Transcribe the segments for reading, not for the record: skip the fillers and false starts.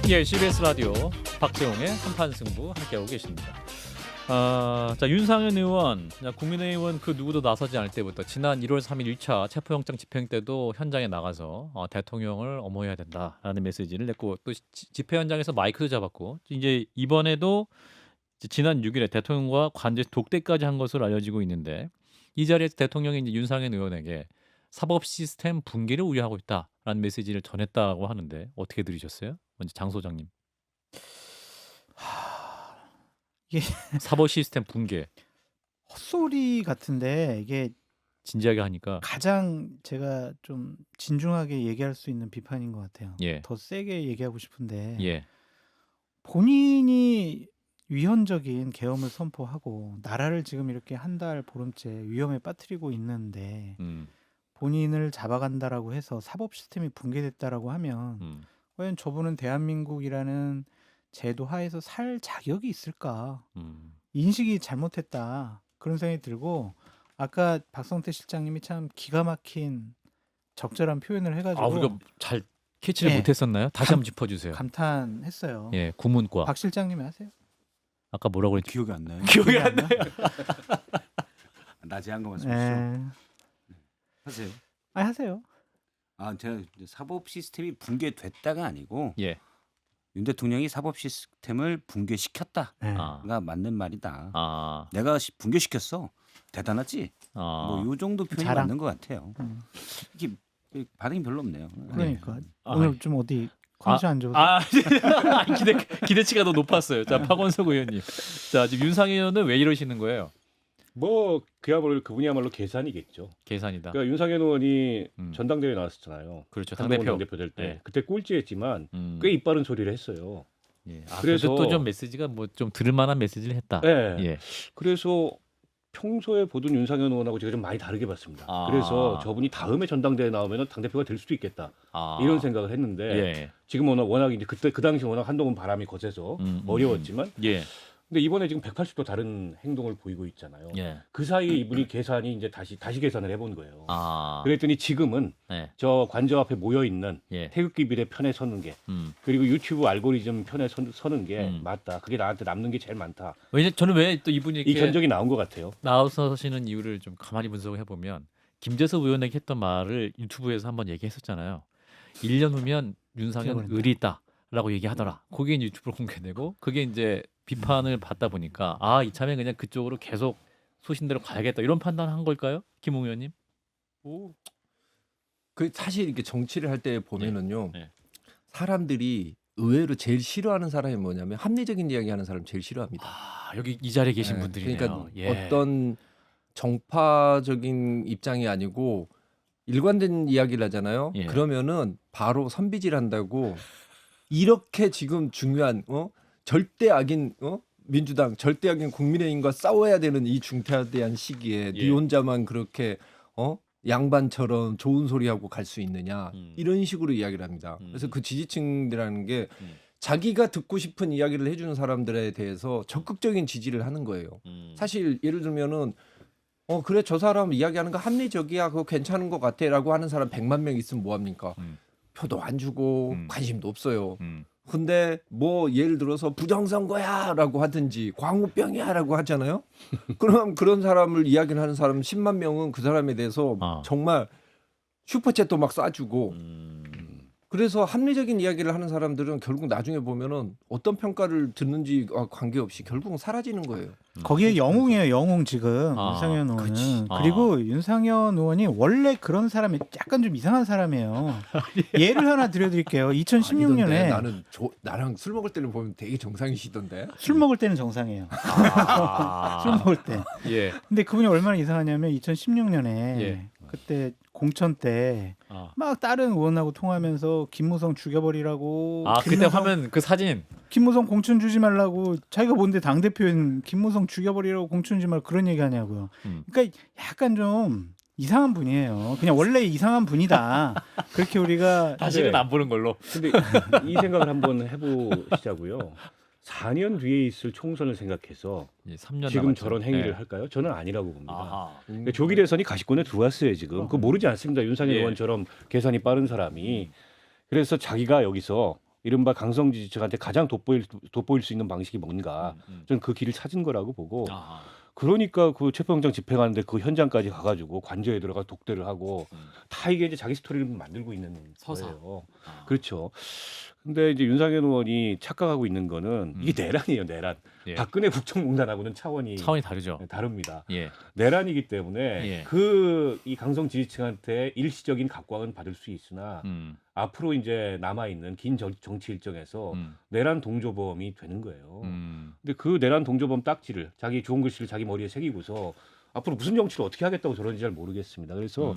예, CBS 라디오 박재홍의 한판 승부 함께하고 계십니다. 자, 윤상현 의원, 국민의힘 의원 그 누구도 나서지 않을 때부터 지난 1월 3일 1차 체포영장 집행 때도 현장에 나가서 대통령을 엄호해야 된다라는 메시지를 냈고 또 집회 현장에서 마이크도 잡았고 이제 이번에도 지난 6일에 대통령과 관제 독대까지 한 것으로 알려지고 있는데 이 자리에서 대통령이 이제 윤상현 의원에게 사법 시스템 붕괴를 우려하고 있다라는 메시지를 전했다고 하는데 어떻게 들으셨어요? 먼저 장 소장님. 이게 사법 시스템 붕괴 헛소리 같은데 이게 진지하게 하니까 가장 제가 좀 진중하게 얘기할 수 있는 비판인 것 같아요. 예, 더 세게 얘기하고 싶은데 예, 본인이 위헌적인 계엄을 선포하고 나라를 지금 이렇게 한 달 보름째 위험에 빠뜨리고 있는데 본인을 잡아간다라고 해서 사법 시스템이 붕괴됐다라고 하면 과연 저분은 대한민국이라는 제도 하에서 살 자격이 있을까? 인식이 잘못했다. 그런 생각이 들고 아까 박성태 실장님이 참 기가 막힌 적절한 표현을 해가지고 우리가 잘 캐치를 예. 못했었나요? 다시 한번 짚어주세요. 감탄했어요. 예, 구문과 박 실장님이 하세요? 아까 뭐라고 그랬지? 기억이 안 나요. 기억이 안 나요. 낮에 한 거 말씀하시죠. 네. 하세요. 하세요. 제가 이제 사법 시스템이 붕괴됐다가 아니고 예, 윤 대통령이 사법 시스템을 붕괴시켰다가 네. 맞는 말이다. 내가 붕괴시켰어. 대단하지. 요 정도 표현이 자랑. 맞는 것 같아요. 이게 반응이 별로 없네요. 그러니까 아, 오늘 좀 어디 컨디션 안 좋으세요? 기대치가 더 높았어요. 자, 박원석 의원님. 자, 지금 윤상현 의원은 왜 이러시는 거예요? 뭐 그분이야말로 계산이겠죠. 계산이다. 그러니까 윤상현 의원이 음. 전당대회에 나왔었잖아요. 그렇죠. 한동훈 당대표. 당대표 될 때. 네. 그때 꼴찌했지만 꽤 이빠른 소리를 했어요. 예. 그래서- 그래서 또 좀 메시지가 뭐 좀 들을 만한 메시지를 했다. 네. 예. 그래서 평소에 보던 윤상현 의원하고 제가 좀 많이 다르게 봤습니다. 아. 그래서 저분이 다음에 전당대회에 나오면 당대표가 될 수도 있겠다. 이런 생각을 했는데 예. 지금은 워낙 이제 그때 그 당시 워낙 한동훈 바람이 거세서 어려웠지만 예. 근데 이번에 지금 180도 다른 행동을 보이고 있잖아요. 예. 그 사이에 이분이 계산이 이제 다시 계산을 해본 거예요. 아. 그랬더니 지금은 네. 저 관저 앞에 모여 있는 예. 태극기 비례 편에 서는 게 그리고 유튜브 알고리즘 편에 서는 게 맞다. 그게 나한테 남는 게 제일 많다. 저는 왜 또 이분이 이 이렇게 견적이 나온 것 같아요. 나서시는 이유를 좀 가만히 분석을 해보면 김재섭 의원에게 했던 말을 유튜브에서 한번 얘기했었잖아요. 1년 후면 윤상현 기억난다. 의리 있다라고 얘기하더라. 그게 이제 유튜브로 공개되고 그게 이제 비판을 받다 보니까 이참에 그냥 그쪽으로 계속 소신대로 가야겠다 이런 판단한 걸까요? 김웅 의원님? 그 사실 이렇게 정치를 할 때 보면은요. 네. 사람들이 의외로 제일 싫어하는 사람이 뭐냐면 합리적인 이야기하는 사람 제일 싫어합니다. 여기 이 자리에 계신 네, 분들이네요. 그러니까 예. 어떤 정파적인 입장이 아니고 일관된 이야기를 하잖아요. 예. 그러면은 바로 선비질한다고 이렇게 지금 중요한 절대 악인 민주당 절대 악인 국민의힘과 싸워야 되는 이 중대한 시기에 예. 네 혼자만 그렇게 양반처럼 좋은 소리하고 갈 수 있느냐 이런 식으로 이야기를 합니다. 그래서 그 지지층이라는 게 자기가 듣고 싶은 이야기를 해주는 사람들에 대해서 적극적인 지지를 하는 거예요. 사실 예를 들면은 그래 저 사람 이야기하는 거 합리적이야 그거 괜찮은 것 같아라고 하는 사람 100만 명 있으면 뭐합니까? 표도 안 주고 관심도 없어요. 근데 뭐 예를 들어서 부정선거야라고 하든지 광우병이야라고 하잖아요. 그럼 그런 사람을 이야기를 하는 사람 10만 명은 그 사람에 대해서 정말 슈퍼챗도 막 쏴주고 그래서 합리적인 이야기를 하는 사람들은 결국 나중에 보면은 어떤 평가를 듣는지 관계없이 결국은 사라지는 거예요. 거기에 영웅이에요. 영웅 지금 아, 윤상현 의원은. 그치. 그리고 윤상현 의원이 원래 그런 사람이 약간 좀 이상한 사람이에요. 예를 하나 들려드릴게요. 2016년에 아니던데, 나는 나랑 술 먹을 때는 보면 되게 정상이시던데. 술 먹을 때는 정상이에요. 술 먹을 때. 예. 근데 그분이 얼마나 이상하냐면 2016년에 예. 그때 공천 때 막 다른 의원하고 통하면서 김무성 죽여버리라고. 그때 화면 그 사진. 김무성 공천 주지 말라고 자기가 뭔데 당 대표인 김무성 죽여버리라고 공천 주지 말고 그런 얘기 하냐고요. 그러니까 약간 좀 이상한 분이에요. 그냥 원래 이상한 분이다. 그렇게 우리가 다시는 네. 안 보는 걸로. 근데 이 생각을 한번 해보시자고요. 4년 뒤에 있을 총선을 생각해서 3년 지금 남았죠. 저런 행위를 네. 할까요? 저는 아니라고 봅니다. 아하. 그러니까 조기 대선이 가시권에 들어왔어요 지금. 그거 모르지 않습니다. 윤상현 예. 의원처럼 계산이 빠른 사람이. 그래서 자기가 여기서 이른바 강성 지지층한테 가장 돋보일 수 있는 방식이 뭔가 저는 그 길을 찾은 거라고 보고 아하. 그러니까 그 체포영장 집행하는데 그 현장까지 가가지고 관저에 들어가 독대를 하고 다 이게 이제 자기 스토리를 만들고 있는 서사. 거예요. 아. 그렇죠. 근데 이제 윤상현 의원이 착각하고 있는 거는 이게 내란이에요, 내란. 예. 박근혜 국정농단하고는 차원이 다르죠. 다릅니다. 예. 내란이기 때문에 예. 이 강성 지지층한테 일시적인 각광은 받을 수 있으나 앞으로 이제 남아 있는 긴 정치 일정에서 내란 동조범이 되는 거예요. 근데 그 내란 동조범 딱지를 자기 좋은 글씨를 자기 머리에 새기고서 앞으로 무슨 정치를 어떻게 하겠다고 저런지 잘 모르겠습니다. 그래서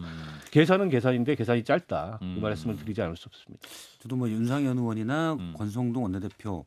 계산은 계산인데 계산이 짧다. 이 말씀을 드리지 않을 수 없습니다. 저도 뭐 윤상현 의원이나 권성동 원내대표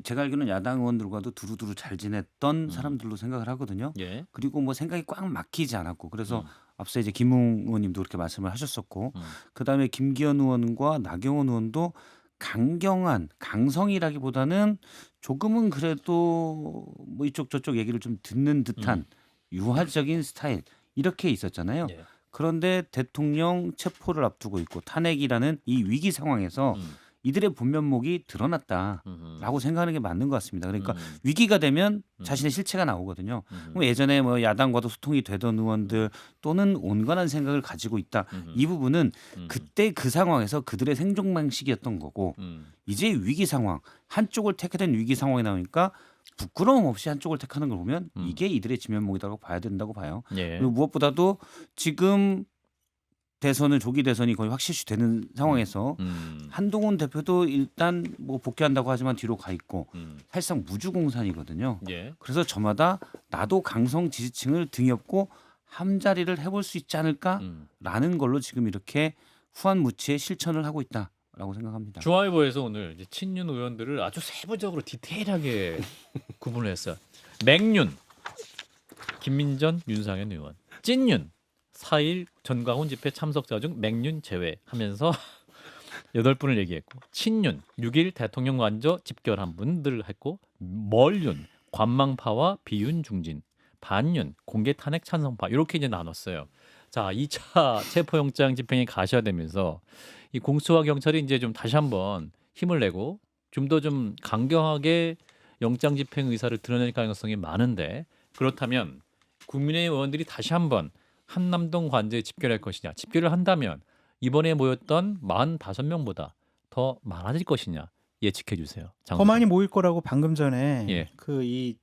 제가 알기로는 야당 의원들과도 두루두루 잘 지냈던 사람들로 생각을 하거든요. 예. 그리고 뭐 생각이 꽉 막히지 않았고 그래서 앞서 이제 김웅 의원님도 그렇게 말씀을 하셨었고 그다음에 김기현 의원과 나경원 의원도 강경한 강성이라기보다는 조금은 그래도 뭐 이쪽 저쪽 얘기를 좀 듣는 듯한 유화적인 스타일 이렇게 있었잖아요. 예. 그런데 대통령 체포를 앞두고 있고 탄핵이라는 이 위기 상황에서 이들의 본면목이 드러났다라고 생각하는 게 맞는 것 같습니다. 그러니까 위기가 되면 자신의 실체가 나오거든요. 그럼 예전에 뭐 야당과도 소통이 되던 의원들 또는 온건한 생각을 가지고 있다. 이 부분은 그때 그 상황에서 그들의 생존 방식이었던 거고 이제 위기 상황 한쪽을 택하된 위기 상황이 나오니까 부끄러움 없이 한쪽을 택하는 걸 보면 이게 이들의 지면목이라고 봐야 된다고 봐요. 예. 그리고 무엇보다도 지금 대선은 조기 대선이 거의 확실시되는 상황에서 한동훈 대표도 일단 뭐 복귀한다고 하지만 뒤로 가 있고 사실상 무주공산이거든요. 예. 그래서 저마다 나도 강성 지지층을 등에 업고 함자리를 해볼 수 있지 않을까라는 걸로 지금 이렇게 후한무치의 실천을 하고 있다라고 생각합니다. 중앙일보에서 오늘 이제 친윤 의원들을 아주 세부적으로 디테일하게 구분을 했어요. 맹윤, 김민전, 윤상현 의원. 찐윤, 4일 전광훈 집회 참석자 중 맹윤 제외하면서 8분을 얘기했고 친윤, 6일 대통령 관저 집결한 분들을 했고 멀윤, 관망파와 비윤 중진, 반윤, 공개 탄핵 찬성파 이렇게 이제 나눴어요. 자, 2차 체포영장 집행에 가셔야 되면서 이 공수와 경찰이 이제 좀 다시 한번 힘을 내고 좀 더 좀 강경하게 영장 집행 의사를 드러낼 가능성이 많은데 그렇다면 국민의힘 의원들이 다시 한번 한남동 관저에 집결할 것이냐, 집결을 한다면 이번에 모였던 45명보다 더 많아질 것이냐 예측해 주세요. 더 많이 모일 거라고 방금 전에 예. 그 이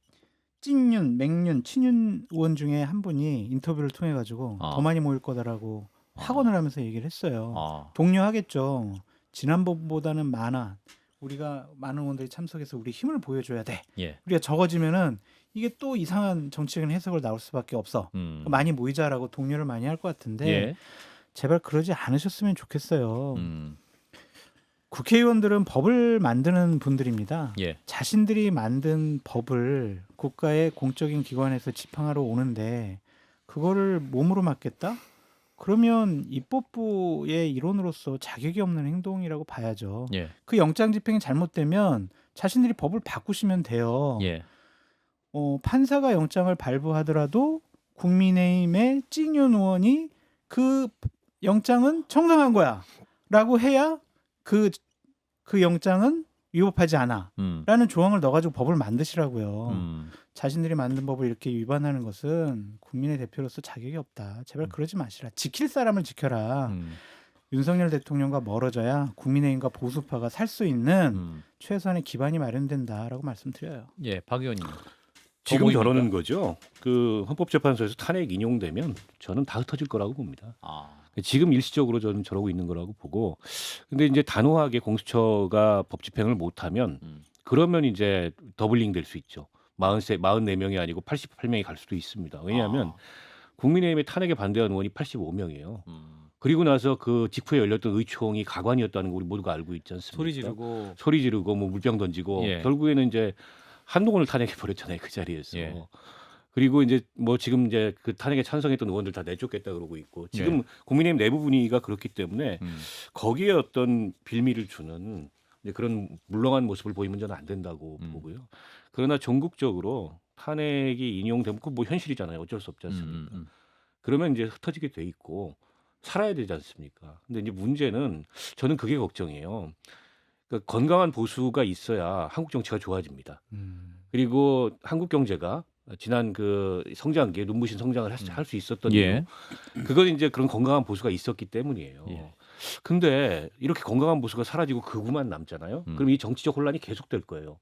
찐윤, 맹윤, 친윤 의원 중에 한 분이 인터뷰를 통해 가지고 더 많이 모일 거다라고 확언을 하면서 얘기를 했어요. 독려하겠죠. 지난번보다는 많아. 우리가 많은 의원들이 참석해서 우리 힘을 보여줘야 돼. 예. 우리가 적어지면은 이게 또 이상한 정치적인 해석을 나올 수밖에 없어. 많이 모이자라고 독려를 많이 할 것 같은데 예. 제발 그러지 않으셨으면 좋겠어요. 국회의원들은 법을 만드는 분들입니다. 예. 자신들이 만든 법을 국가의 공적인 기관에서 집행하러 오는데 그거를 몸으로 맡겠다? 그러면 입법부의 일원으로서 자격이 없는 행동이라고 봐야죠. 예. 그 영장 집행이 잘못되면 자신들이 법을 바꾸시면 돼요. 예. 판사가 영장을 발부하더라도 국민의힘의 찐윤 의원이 그 영장은 정당한 거야라고 해야 그 영장은 위법하지 않아라는 조항을 넣어가지고 법을 만드시라고요. 자신들이 만든 법을 이렇게 위반하는 것은 국민의 대표로서 자격이 없다. 제발 그러지 마시라. 지킬 사람을 지켜라. 윤석열 대통령과 멀어져야 국민의힘과 보수파가 살 수 있는 최소한의 기반이 마련된다라고 말씀드려요. 예, 박 의원님. 지금 보입니까? 저러는 거죠. 그 헌법재판소에서 탄핵 인용되면 저는 다 흩어질 거라고 봅니다. 지금 일시적으로 저는 저러고 있는 거라고 보고, 근데 이제 단호하게 공수처가 법 집행을 못하면 그러면 이제 더블링 될 수 있죠. 44명이 아니고 88명이 갈 수도 있습니다. 왜냐하면 국민의힘의 탄핵에 반대한 의원이 85명이에요. 그리고 나서 그 직후에 열렸던 의총이 가관이었다는 거 우리 모두가 알고 있지 않습니까? 소리 지르고 뭐 물병 던지고 예. 결국에는 이제 한동훈을 탄핵해 버렸잖아요, 그 자리에서. 예. 그리고 이제 뭐 지금 이제 그 탄핵에 찬성했던 의원들 다 내쫓겠다 그러고 있고 지금 국민의힘 내부 분위기가 그렇기 때문에 거기에 어떤 빌미를 주는 이제 그런 물렁한 모습을 보이면 저는 안 된다고 보고요. 그러나 전국적으로 탄핵이 인용되면 그 뭐 현실이잖아요. 어쩔 수 없지 않습니까? 그러면 이제 흩어지게 돼 있고 살아야 되지 않습니까? 근데 이제 문제는 저는 그게 걱정이에요. 그러니까 건강한 보수가 있어야 한국 정치가 좋아집니다. 그리고 한국 경제가 지난 그 성장기에 눈부신 성장을 할 수 있었던 예. 이유, 그건 이제 그런 건강한 보수가 있었기 때문이에요. 예. 근데 이렇게 건강한 보수가 사라지고 극우만 남잖아요. 그럼 이 정치적 혼란이 계속될 거예요.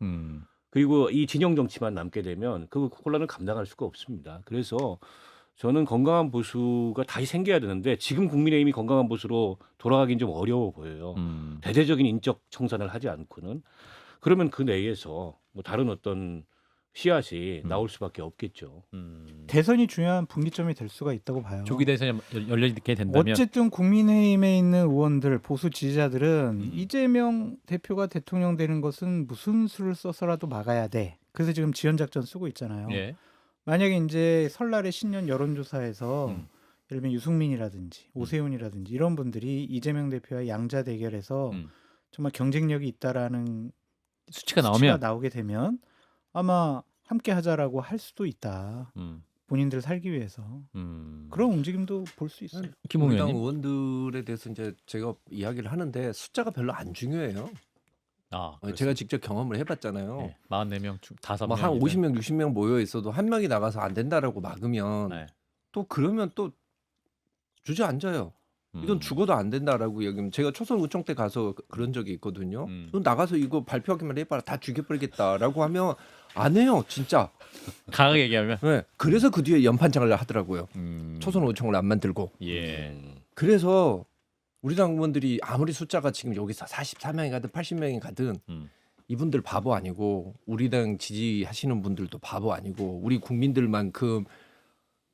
그리고 이 진영 정치만 남게 되면 그 혼란을 감당할 수가 없습니다. 그래서 저는 건강한 보수가 다시 생겨야 되는데 지금 국민의힘이 건강한 보수로 돌아가긴 좀 어려워 보여요. 대대적인 인적 청산을 하지 않고는. 그러면 그 내에서 뭐 다른 어떤 씨앗이 나올 수밖에 없겠죠. 대선이 중요한 분기점이 될 수가 있다고 봐요. 조기 대선이 열리게 된다면 어쨌든 국민의힘에 있는 의원들 보수 지지자들은 이재명 대표가 대통령 되는 것은 무슨 수를 써서라도 막아야 돼. 그래서 지금 지연 작전 쓰고 있잖아요. 예. 만약에 이제 설날에 신년 여론조사에서 예를 들면 유승민이라든지 오세훈이라든지 이런 분들이 이재명 대표와 양자 대결해서 정말 경쟁력이 있다라는 수치가 나오면 나오게 되면 아마 함께 하자라고 할 수도 있다. 본인들 살기 위해서 그런 움직임도 볼 수 있어요. 김홍 우리 당 의원님. 의원들에 대해서 이제 제가 이야기를 하는데 숫자가 별로 안 중요해요. 아, 제가 직접 경험을 해봤잖아요. 네. 44명 중 5명. 막 한 50명, 60명 모여 있어도 한 명이 나가서 안 된다라고 막으면 네. 또 그러면 또 주저앉아요. 이건 죽어도 안 된다라고 얘기하면 제가 초선 우총 때 가서 그런 적이 있거든요. 너 나가서 이거 발표하기만 해봐라 다 죽여버리겠다라고 하면 안 해요 진짜. 강하게 얘기하면 네. 그래서 그 뒤에 연판장을 하더라고요. 초선 우총을 안 만들고. 예. 그래서 우리 당 의원들이 아무리 숫자가 지금 여기서 44명이 가든 80명이 가든 이분들 바보 아니고 우리 당 지지하시는 분들도 바보 아니고 우리 국민들만큼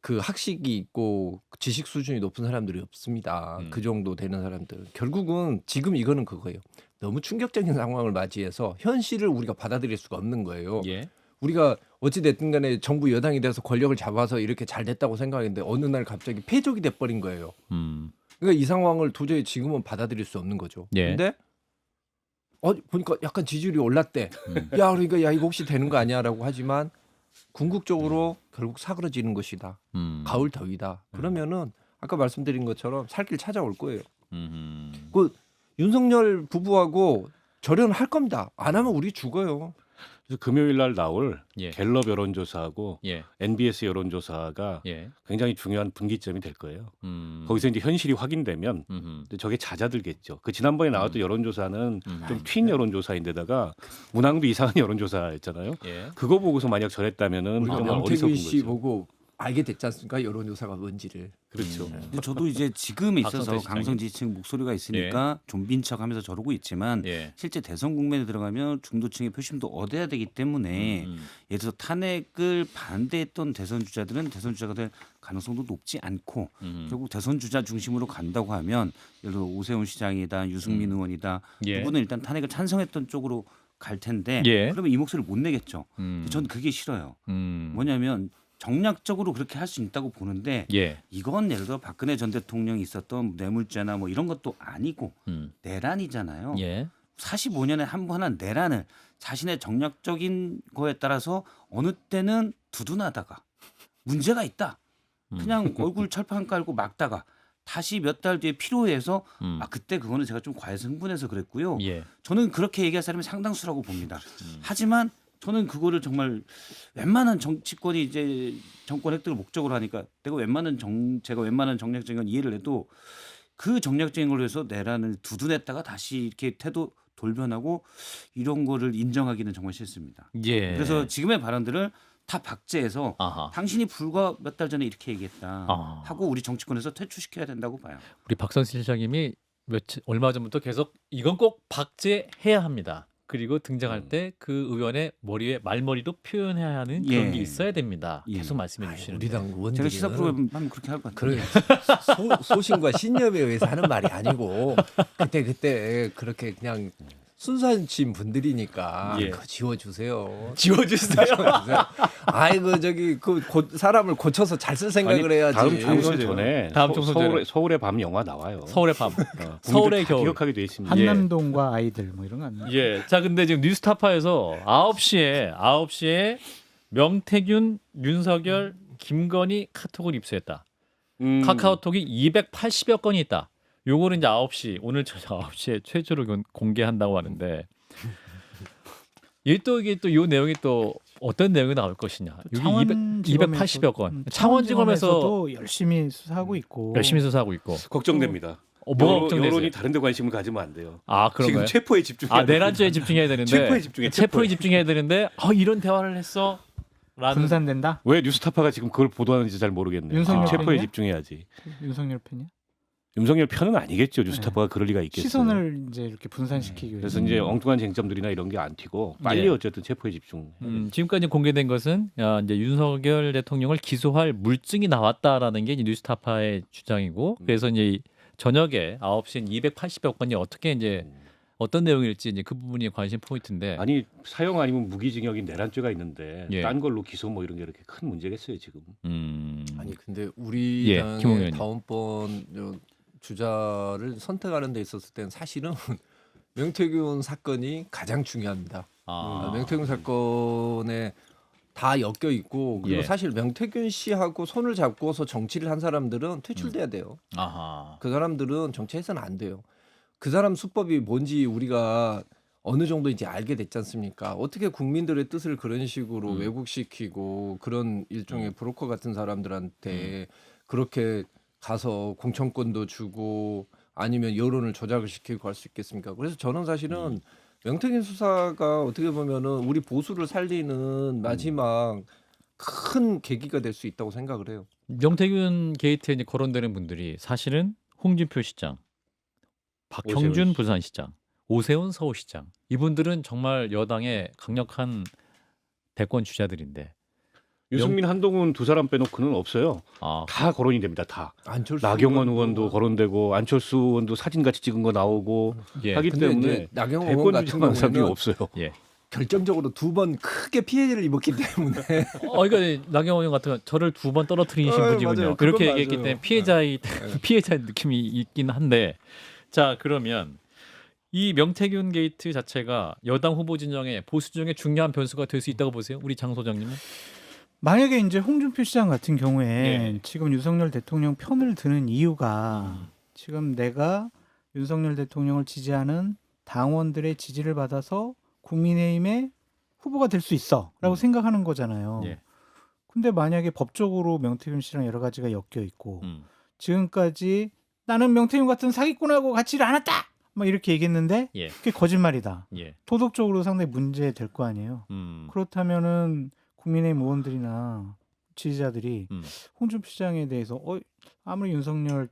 그 학식이 있고 지식 수준이 높은 사람들이 없습니다. 그 정도 되는 사람들. 결국은 지금 이거는 그거예요. 너무 충격적인 상황을 맞이해서 현실을 우리가 받아들일 수가 없는 거예요. 예. 우리가 어찌 됐든 간에 정부 여당이 돼서 권력을 잡아서 이렇게 잘 됐다고 생각했는데 어느 날 갑자기 패족이 돼버린 거예요. 그러니까 이 상황을 도저히 지금은 받아들일 수 없는 거죠. 예. 근데 보니까 약간 지지율이 올랐대. 야, 그러니까 야 이거 혹시 되는 거 아니야라고 하지만 궁극적으로 결국 사그러지는 것이다. 가을 더위다. 그러면은 아까 말씀드린 것처럼 살 길 찾아올 거예요. 그 윤석열 부부하고 절연할 겁니다. 안 하면 우리 죽어요. 그래서 금요일 날 나올 예. 갤럽 여론조사하고 예. NBS 여론조사가 예. 굉장히 중요한 분기점이 될 거예요. 거기서 이제 현실이 확인되면 음흠. 이제 저게 잦아들겠죠. 그 지난번에 나왔던 여론조사는 좀 튄 네. 여론조사인데다가 문항도 이상한 여론조사였잖아요. 예. 그거 보고서 만약 저랬다면은 우리가 정말 명태균 어리석은 씨 거죠. 보고 알게 됐지 않습니까? 여론조사가 뭔지를. 그렇죠. 근데 저도 이제 지금에 있어서 박성태 시장이. 강성 지지층 목소리가 있으니까 좀빈 척하면서 저러고 있지만 예. 실제 대선 국면에 들어가면 중도층의 표심도 얻어야 되기 때문에 예를 들어서 탄핵을 반대했던 대선 주자들은 대선 주자가 될 가능성도 높지 않고 결국 대선 주자 중심으로 간다고 하면 예를 들어 오세훈 시장이다, 유승민 의원이다, 예. 이분은 일단 탄핵을 찬성했던 쪽으로 갈 텐데 예. 그러면 이 목소리를 못 내겠죠. 전 그게 싫어요. 뭐냐면 정략적으로 그렇게 할 수 있다고 보는데 예. 이건 예를 들어 박근혜 전 대통령이 있었던 뇌물죄나 뭐 이런 것도 아니고 내란이잖아요. 예. 45년에 한 번 한 내란을 자신의 정략적인 거에 따라서 어느 때는 두둔하다가 문제가 있다. 그냥 얼굴 철판 깔고 막다가 다시 몇 달 뒤에 필요해서 아 그때 그거는 제가 좀 과해서 흥분해서 그랬고요. 예. 저는 그렇게 얘기할 사람이 상당수라고 봅니다. 하지만 저는 그거를 정말 웬만한 정치권이 이제 정권 획득을 목적으로 하니까 제가 웬만한 정략적인 건 이해를 해도 그 정략적인 걸로 해서 내란을 두둔했다가 다시 이렇게 태도 돌변하고 이런 거를 인정하기는 정말 싫습니다. 예. 그래서 지금의 발언들을 다 박제해서 아하. 당신이 불과 몇 달 전에 이렇게 얘기했다 아. 하고 우리 정치권에서 퇴출시켜야 된다고 봐요. 우리 박성실 실장님이 얼마 전부터 계속 이건 꼭 박제해야 합니다. 그리고 등장할 때 그 의원의 머리에 말머리도 표현해야 하는 그런 예. 게 있어야 됩니다. 예. 계속 말씀해 주시는데. 우리 당 의원들이 제가 시사 프로그램 하면 그렇게 할 것 같아요. 그래 소신과 신념에 의해서 하는 말이 아니고 그때 그렇게 그냥 순수하신 분들이니까 예. 그거 지워주세요. 지워주세요. 아이고 저기 사람을 고쳐서 잘 쓸 생각을 해야지. 다음 총선 전에 다음 총선 전에. 서울의 밤 영화 나와요. 서울의 밤. 국민들 서울의 다 겨울. 기억하게 돼 있습니다. 한남동과 아이들 뭐 이런 거 아니에요? 예. 자, 근데 지금 뉴스타파에서 9시에 명태균, 윤석열, 김건희 카톡을 입수했다. 카카오톡이 280여 건이 있다. 요거는 이제 9시 오늘 저녁 9시에 최초로 공개한다고 하는데 이게 또 요 내용이 또 어떤 내용이 나올 것이냐. 여기 280여 건. 창원지검에서도 열심히 수사하고 있고 열심히 수사하고 있고. 걱정됩니다. 뭐가 걱정되세요? 여론이 다른 데 관심을 가지면 안 돼요. 아, 그런가요? 지금 체포에 집중해야 내란죄에 집중해야 되는데 체포에 집중해야 되는데 이런 대화를 했어? 라는 분산된다. 왜 뉴스타파가 지금 그걸 보도하는지 잘 모르겠네요. 윤석열 체포에 편이야? 집중해야지. 윤석열 편이야? 윤석열 편은 아니겠죠. 뉴스타파가 그럴 리가 있겠어요. 시선을 이제 이렇게 분산시키기 위해서. 그래서 이제 엉뚱한 쟁점들이나 이런 게 안 튀고 빨리 예. 어쨌든 체포에 집중. 지금까지 공개된 것은 이제 윤석열 대통령을 기소할 물증이 나왔다라는 게 이제 뉴스타파의 주장이고 그래서 이제 저녁에 9시엔 280여 건이 어떻게 이제 어떤 내용일지 이제 그 부분이 관심 포인트인데 아니 사형 아니면 무기징역인 내란죄가 있는데 예. 딴 걸로 기소 뭐 이런 게 이렇게 큰 문제겠어요 지금. 아니 근데 우리 예, 당의 김홍 의원님. 다음번 주자를 선택하는 데 있었을 때는 사실은 명태균 사건이 가장 중요합니다. 명태균 사건에 다 엮여 있고 그리고 예. 사실 명태균 씨하고 손을 잡고서 정치를 한 사람들은 퇴출돼야 돼요. 아하. 그 사람들은 정치해서는 안 돼요. 그 사람 수법이 뭔지 우리가 어느 정도 이제 알게 됐지 않습니까? 어떻게 국민들의 뜻을 그런 식으로 왜곡시키고 그런 일종의 브로커 같은 사람들한테 그렇게 가서 공천권도 주고 아니면 여론을 조작을 시키고 할 수 있겠습니까? 그래서 저는 사실은 명태균 수사가 어떻게 보면은 우리 보수를 살리는 마지막 큰 계기가 될 수 있다고 생각을 해요. 명태균 게이트에 이제 거론되는 분들이 사실은 홍준표 시장, 박형준 오세훈 부산시장, 오세훈 서울시장 이분들은 정말 여당의 강력한 대권 주자들인데 유승민 한동훈 두 사람 빼놓고는 없어요. 아, 다 거론이 됩니다. 다. 안철수 나경원 의원도 거론되고 안철수 의원도 사진 같이 찍은 거 나오고 예. 하기 근데 때문에 이제 나경원 의원 대권 같은 주자만 사람이 경우에는 없어요. 예. 결정적으로 2번 크게 피해를 입었기 때문에 그러니까 나경원 의원 같은 건 저를 2번 떨어뜨리신 분이군요. 맞아요. 그렇게 그건 얘기했기 맞아요. 때문에 피해자의 느낌이 있긴 한데 자 그러면 이 명태균 게이트 자체가 여당 후보 진영의 보수 중에 중요한 변수가 될 수 있다고 보세요? 우리 장 소장님은? 만약에 이제 홍준표 시장 같은 경우에 예. 지금 윤석열 대통령 편을 드는 이유가 지금 내가 윤석열 대통령을 지지하는 당원들의 지지를 받아서 국민의힘의 후보가 될 수 있어라고 생각하는 거잖아요. 예. 근데 만약에 법적으로 명태균 씨랑 여러 가지가 엮여 있고 음. 지금까지 나는 명태균 같은 사기꾼하고 같지를 않았다. 막 이렇게 얘기했는데 예. 그게 거짓말이다. 예. 도덕적으로 상당히 문제 될 거 아니에요. 그렇다면은 국민의힘 의원들이나 지지자들이 홍준표 시장에 대해서 아무리 윤석열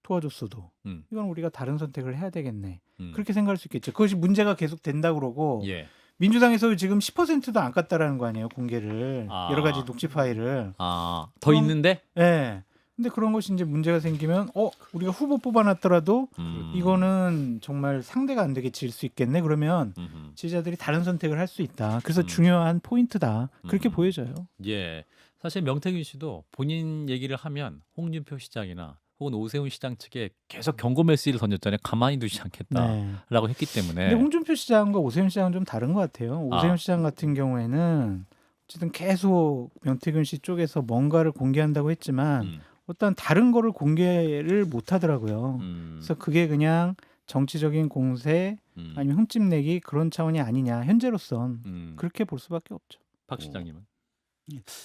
도와줬어도 이건 우리가 다른 선택을 해야 되겠네. 그렇게 생각할 수 있겠죠. 그것이 문제가 계속 된다 그러고 예. 민주당에서 지금 10%도 안 깠다라는 거 아니에요. 공개를 여러 가지 녹취 파일을. 더 그럼- 있는데? 예. 근데 그런 것이 이제 문제가 생기면 우리가 후보 뽑아놨더라도 이거는 정말 상대가 안 되게 질 수 있겠네. 그러면 지지자들이 다른 선택을 할 수 있다. 그래서 중요한 포인트다. 그렇게 보여져요. 예. 사실 명태균 씨도 본인 얘기를 하면 홍준표 시장이나 혹은 오세훈 시장 측에 계속 경고 메시지를 던졌잖아요. 가만히 두지 않겠다라고 네. 했기 때문에. 근데 홍준표 시장과 오세훈 시장은 좀 다른 것 같아요. 오세훈 시장 같은 경우에는 어쨌든 계속 명태균 씨 쪽에서 뭔가를 공개한다고 했지만 어떤 다른 거를 공개를 못 하더라고요. 그래서 그게 그냥 정치적인 공세 아니면 흠집 내기 그런 차원이 아니냐. 현재로선 그렇게 볼 수밖에 없죠. 박 시장님은?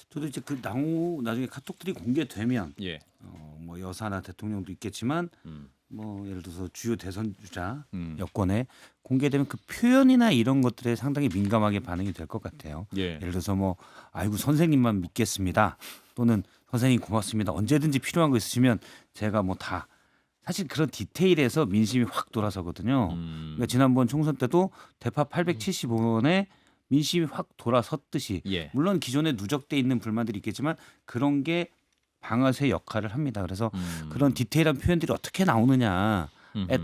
저도 이제 그 나중에 카톡들이 공개되면 예. 뭐 여사나 대통령도 있겠지만 뭐 예를 들어서 주요 대선 주자 여권에 공개되면 그 표현이나 이런 것들에 상당히 민감하게 반응이 될 것 같아요. 예. 예를 들어서 뭐 아이고 선생님만 믿겠습니다. 또는 선생님 고맙습니다. 언제든지 필요한 거 있으시면 제가 뭐 다 사실 그런 디테일에서 민심이 확 돌아서거든요. 그러니까 지난번 총선 때도 대파 875원에 민심이 확 돌아섰듯이 예. 물론 기존에 누적돼 있는 불만들이 있겠지만 그런 게 방아쇠 역할을 합니다. 그래서 그런 디테일한 표현들이 어떻게 나오느냐에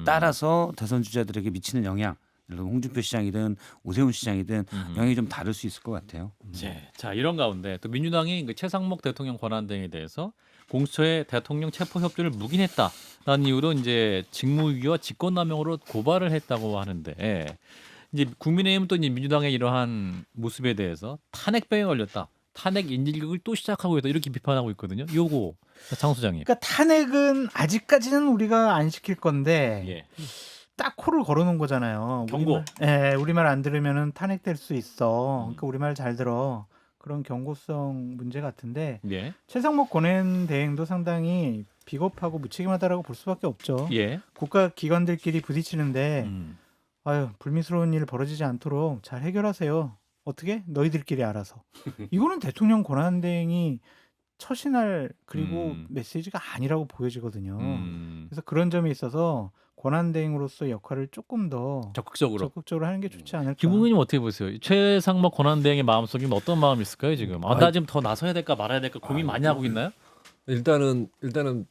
따라서 대선 주자들에게 미치는 영향, 예를 들어 홍준표 시장이든 오세훈 시장이든 영향이 좀 다를 수 있을 것 같아요. 자 이런 가운데 또 민주당이 그 최상목 대통령 권한 등에 대해서 공수처에 대통령 체포 협조를 묵인했다라는 이유로 이제 직무유기와 직권남용으로 고발을 했다고 하는데 이제 국민의힘은 또 이제 민주당의 이러한 모습에 대해서 탄핵병에 걸렸다. 탄핵 인질극을 또 시작하고 있다 이렇게 비판하고 있거든요. 요거 장 소장님. 그러니까 탄핵은 아직까지는 우리가 안 시킬 건데 예. 딱 코를 걸어놓은 거잖아요. 경고. 우리말 안 들으면은 탄핵될 수 있어. 그러니까 우리말 잘 들어. 그런 경고성 문제 같은데 예. 최상목 권한 대행도 상당히 비겁하고 무책임하다라고 볼 수밖에 없죠. 예. 국가 기관들끼리 부딪히는데 음. 아유 불미스러운 일 벌어지지 않도록 잘 해결하세요. 어떻게? 너희들끼리 알아서. 이거는 대통령 권한대행이 처신할 그리고 메시지가 아니라고 보여지거든요. 그래서 그런 점이 있어서 권한대행으로서 역할을 조금 더 적극적으로 하는 게 좋지 않을까. 김 의원님 어떻게 보세요? 최상목 권한대행의 마음속에 어떤 마음이 있을까요 지금? 나 지금 더 나서야 될까 말아야 될까 고민 많이 하고 있나요? 일단은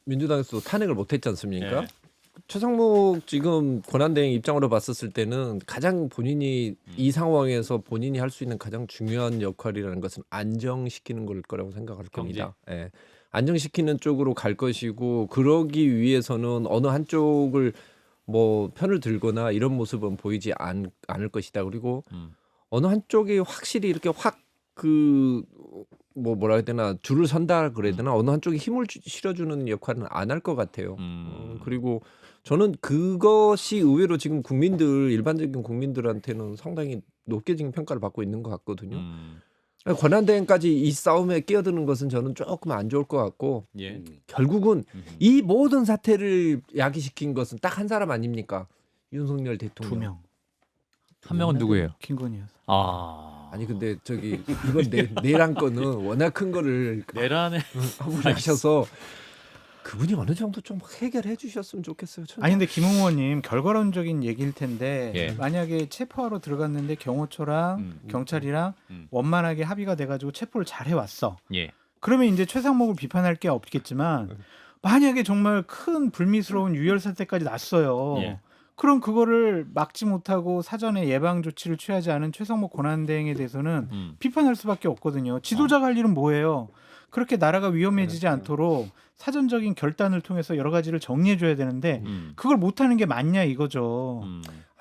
민주당에서 탄핵을 못했지 않습니까? 예. 최상목 지금 권한대행 입장으로 봤었을 때는 가장 본인이 이 상황에서 본인이 할 수 있는 가장 중요한 역할이라는 것은 안정시키는 걸 거라고 생각할 겁니다. 예. 안정시키는 쪽으로 갈 것이고 그러기 위해서는 어느 한쪽을 뭐 편을 들거나 이런 모습은 보이지 않을 것이다. 그리고 어느 한쪽이 확실히 이렇게 확 뭐라 해야 되나 줄을 선다 그래야 되나 어느 한쪽에 힘을 실어주는 역할은 안 할 것 같아요. 그리고 저는 그것이 의외로 지금 일반적인 국민들한테는 상당히 높게 지금 평가를 받고 있는 것 같거든요. 권한대행까지 이 싸움에 끼어드는 것은 저는 조금 안 좋을 것 같고 예. 결국은 이 모든 사태를 야기시킨 것은 딱 한 사람 아닙니까? 윤석열 대통령. 2명. 한 명은 누구예요? 김건희였어. 아니 근데 저기 이번 내란 건은 워낙 큰 거를 내란에 하셔서 그분이 어느 정도 좀 해결해 주셨으면 좋겠어요. 아니 근데 김웅 의원님 결과론적인 얘기일 텐데 예. 만약에 체포하러 들어갔는데 경호처랑 경찰이랑 원만하게 합의가 돼가지고 체포를 잘 해왔어. 예. 그러면 이제 최상목을 비판할 게 없겠지만 만약에 정말 큰 불미스러운 유혈 사태까지 났어요. 예. 그럼 그거를 막지 못하고 사전에 예방 조치를 취하지 않은 최상목 권한대행에 대해서는 비판할 수밖에 없거든요. 지도자가 할 일은 뭐예요? 그렇게 나라가 위험해지지 않도록 사전적인 결단을 통해서 여러 가지를 정리해 줘야 되는데 그걸 못하는 게 맞냐 이거죠.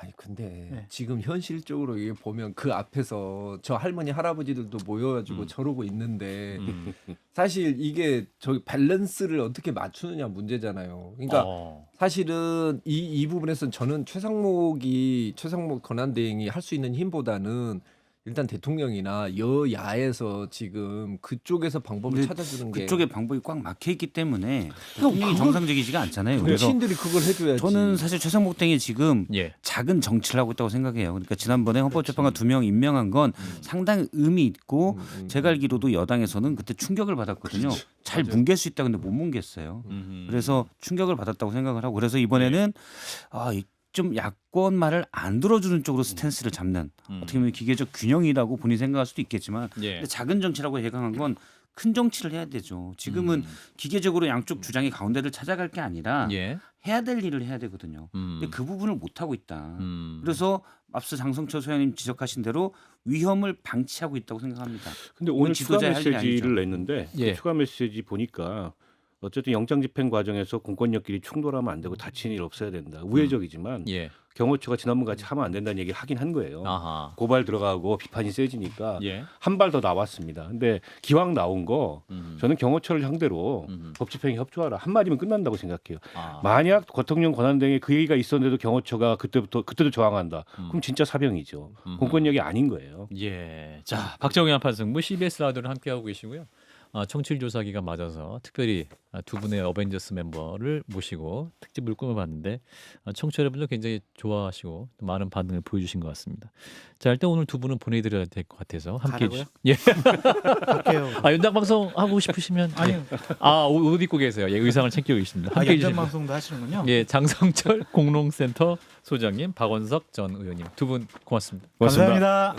아니 근데 네. 지금 현실적으로 이게 보면 그 앞에서 저 할머니 할아버지들도 모여가지고 저러고 있는데 사실 이게 저기 밸런스를 어떻게 맞추느냐 문제잖아요. 그러니까 사실은 이 부분에서는 저는 최상목 권한대행이 할 수 있는 힘보다는 일단 대통령이나 여야에서 지금 그쪽에서 방법을 찾아주는 게 그쪽에 방법이 꽉 막혀 있기 때문에 대통령이 정상적이지가 않잖아요. 그래서 정치인들이 그걸 해줘야지. 저는 사실 최상목 대행이 지금 예. 작은 정치를 하고 있다고 생각해요. 그러니까 지난번에 헌법재판관 2명 임명한 건 상당히 의미 있고 제가 알기로도 여당에서는 그때 충격을 받았거든요. 잘 뭉갤 수 있다 근데 못 뭉갰어요. 그래서 충격을 받았다고 생각을 하고 그래서 이번에는 좀 야권 말을 안 들어주는 쪽으로 스탠스를 잡는 어떻게 보면 기계적 균형이라고 본인이 생각할 수도 있겠지만 예. 근데 작은 정치라고 해강한 건 큰 정치를 해야 되죠. 지금은 기계적으로 양쪽 주장이 가운데를 찾아갈 게 아니라 예. 해야 될 일을 해야 되거든요. 근데 그 부분을 못 하고 있다. 그래서 앞서 장성철 소장님 지적하신 대로 위험을 방치하고 있다고 생각합니다. 근데 오늘 추가 지도자의 할 일이 메시지를 아니죠. 냈는데 예. 그 추가 메시지 보니까 어쨌든 영장 집행 과정에서 공권력끼리 충돌하면 안 되고 다치는 일 없어야 된다. 우회적이지만 예. 경호처가 지난번 같이 하면 안 된다는 얘기를 하긴 한 거예요. 아하. 고발 들어가고 비판이 세지니까 예. 한 발 더 나왔습니다. 근데 기왕 나온 거 저는 경호처를 상대로 법 집행에 협조하라 한 마디면 끝난다고 생각해요. 만약 대통령 권한대행에 그 얘기가 있었는데도 경호처가 그때도 저항한다. 그럼 진짜 사병이죠. 공권력이 아닌 거예요. 예. 자, 박정희 한판승부 CBS 라디오를 함께하고 계시고요. 청취율 조사 기간 맞아서 특별히 두 분의 어벤져스 멤버를 모시고 특집을 꾸며봤는데 청취자 여러분들 굉장히 좋아하시고 또 많은 반응을 보여주신 것 같습니다. 자, 일단 오늘 두 분은 보내드려야 될 것 같아서 함께해 가라고요? 주시죠. 예. 갈게요. 연장 방송 하고 싶으시면 아니요. 옷 입고 계세요. 예, 의상을 챙기고 계십니다. 함께해 연장 주시면. 방송도 하시는군요. 예, 장성철 공농센터 소장님, 박원석 전 의원님 두 분 고맙습니다. 감사합니다.